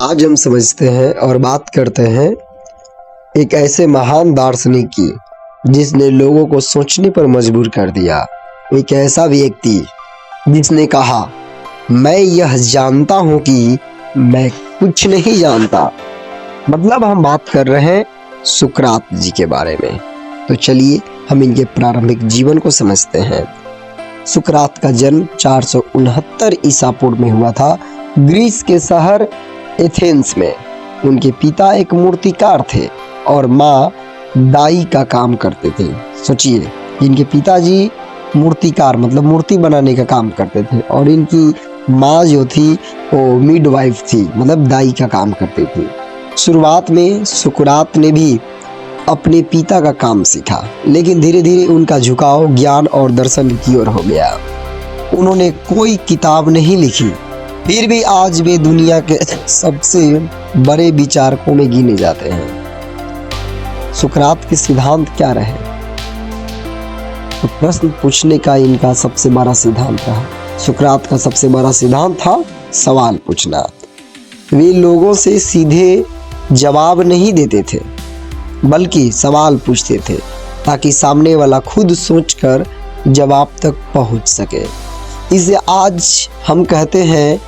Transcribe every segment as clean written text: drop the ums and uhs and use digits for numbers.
आज हम समझते हैं और बात करते हैं एक ऐसे महान दार्शनिक की जिसने लोगों को सोचने पर मजबूर कर दिया। एक ऐसा व्यक्ति जिसने कहा, मैं यह जानता हूं कि मैं कुछ नहीं जानता। मतलब हम बात कर रहे हैं सुकरात जी के बारे में। तो चलिए हम इनके प्रारंभिक जीवन को समझते हैं। सुकरात का जन्म 469 ईसा पूर्व में हुआ था, ग्रीस के शहर एथेंस में। उनके पिता एक मूर्तिकार थे और माँ दाई का काम करते थे। सोचिए, इनके पिताजी मूर्तिकार मतलब मूर्ति बनाने का काम करते थे और इनकी माँ जो थी वो मिडवाइफ थी, मतलब दाई का काम करती थी। शुरुआत में सुकरात ने भी अपने पिता का काम सीखा, लेकिन धीरे धीरे उनका झुकाव ज्ञान और दर्शन की ओर हो गया। उन्होंने कोई किताब नहीं लिखी, फिर भी आज वे दुनिया के सबसे बड़े विचारकों में गिने जाते हैं। सुकरात के सिद्धांत क्या रहे? तो प्रश्न पूछने का इनका सबसे बड़ा सिद्धांत था। सुकरात का सबसे बड़ा सिद्धांत था सवाल पूछना। वे लोगों से सीधे जवाब नहीं देते थे, बल्कि सवाल पूछते थे ताकि सामने वाला खुद सोचकर जवाब तक पहुंच सके। इसे आज हम कहते हैं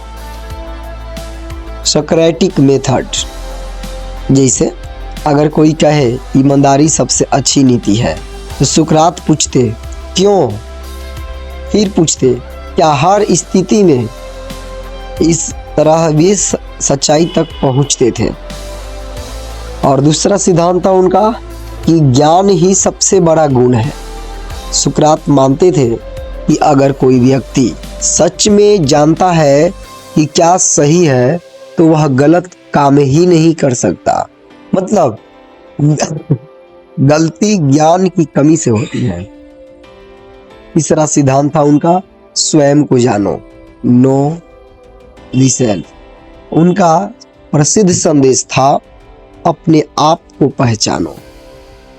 सोक्रेटिक मेथड। जैसे अगर कोई कहे ईमानदारी सबसे अच्छी नीति है, तो सुकरात पूछते क्यों? फिर पूछते क्या हर स्थिति में इस तरह वे सच्चाई तक पहुंचते थे। और दूसरा सिद्धांत था उनका कि ज्ञान ही सबसे बड़ा गुण है। सुकरात मानते थे कि अगर कोई व्यक्ति सच में जानता है कि क्या सही है, तो वह गलत काम ही नहीं कर सकता। मतलब गलती ज्ञान की कमी से होती है। तीसरा सिद्धांत था उनका स्वयं को जानो, नो द सेल्फ। उनका प्रसिद्ध संदेश था अपने आप को पहचानो।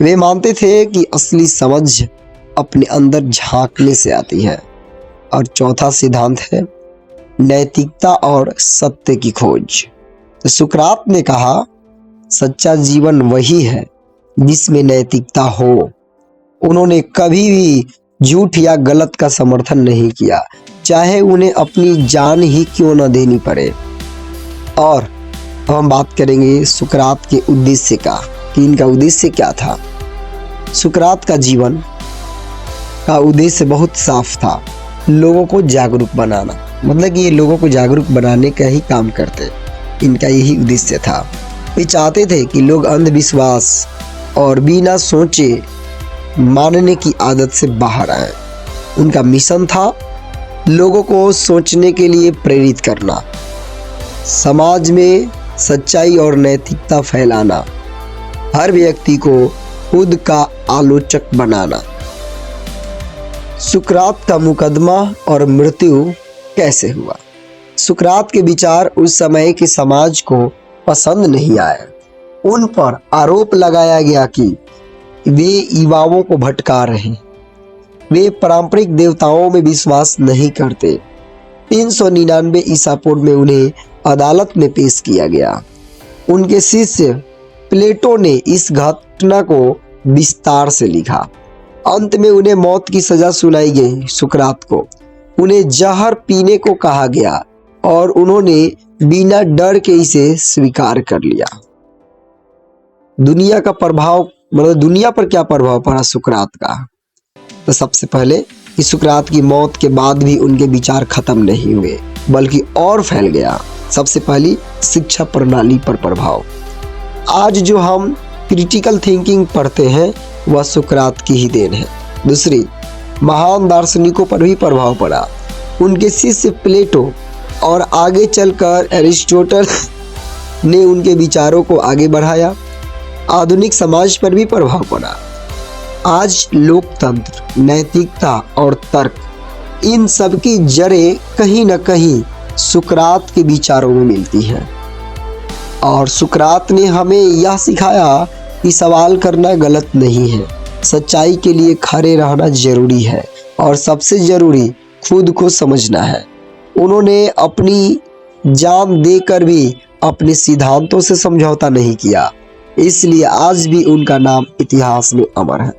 वे मानते थे कि असली समझ अपने अंदर झांकने से आती है। और चौथा सिद्धांत है नैतिकता और सत्य की खोज। तो सुकरात ने कहा, सच्चा जीवन वही है जिसमें नैतिकता हो। उन्होंने कभी भी झूठ या गलत का समर्थन नहीं किया, चाहे उन्हें अपनी जान ही क्यों न देनी पड़े। और अब हम बात करेंगे सुकरात के उद्देश्य का कि इनका उद्देश्य क्या था। सुकरात का जीवन का उद्देश्य बहुत साफ था, लोगों को जागरूक बनाना। मतलब कि ये लोगों को जागरूक बनाने का ही काम करते, इनका यही उद्देश्य था। वे चाहते थे कि लोग अंधविश्वास और बिना सोचे मानने की आदत से बाहर आए। उनका मिशन था लोगों को सोचने के लिए प्रेरित करना, समाज में सच्चाई और नैतिकता फैलाना, हर व्यक्ति को खुद का आलोचक बनाना। सुकरात का मुकदमा और मृत्यु कैसे हुआ? सुकरात के विचार उस समय के समाज को पसंद नहीं आए। उन पर आरोप लगाया गया कि वे युवाओं को भटका रहे, वे पारंपरिक देवताओं में विश्वास नहीं करते। 399 ईसा पूर्व में उन्हें अदालत में पेश किया गया। उनके शिष्य प्लेटो ने इस घटना को विस्तार से लिखा। अंत में उन्हें मौत की सजा सुनाई गई। सुकरात को उन्हें जहर पीने को कहा गया और उन्होंने बिना डर के इसे स्वीकार कर लिया। दुनिया का प्रभाव, मतलब दुनिया पर क्या प्रभाव पड़ा सुकरात का? तो सबसे पहले कि सुकरात की मौत के बाद भी उनके विचार खत्म नहीं हुए, बल्कि और फैल गया। सबसे पहली शिक्षा प्रणाली पर प्रभाव। आज जो हम क्रिटिकल थिंकिंग पढ़ते हैं वह सुकरात की ही देन है। दूसरी, महान दार्शनिकों पर भी प्रभाव पड़ा। उनके शिष्य प्लेटो और आगे चलकर एरिस्टोटल ने उनके विचारों को आगे बढ़ाया। आधुनिक समाज पर भी प्रभाव पड़ा। आज लोकतंत्र, नैतिकता और तर्क, इन सब की जड़ें कहीं न कहीं सुकरात के विचारों में मिलती हैं। और सुकरात ने हमें यह सिखाया कि सवाल करना गलत नहीं है, सच्चाई के लिए खड़े रहना जरूरी है और सबसे जरूरी खुद को समझना है। उन्होंने अपनी जान देकर भी अपने सिद्धांतों से समझौता नहीं किया, इसलिए आज भी उनका नाम इतिहास में अमर है।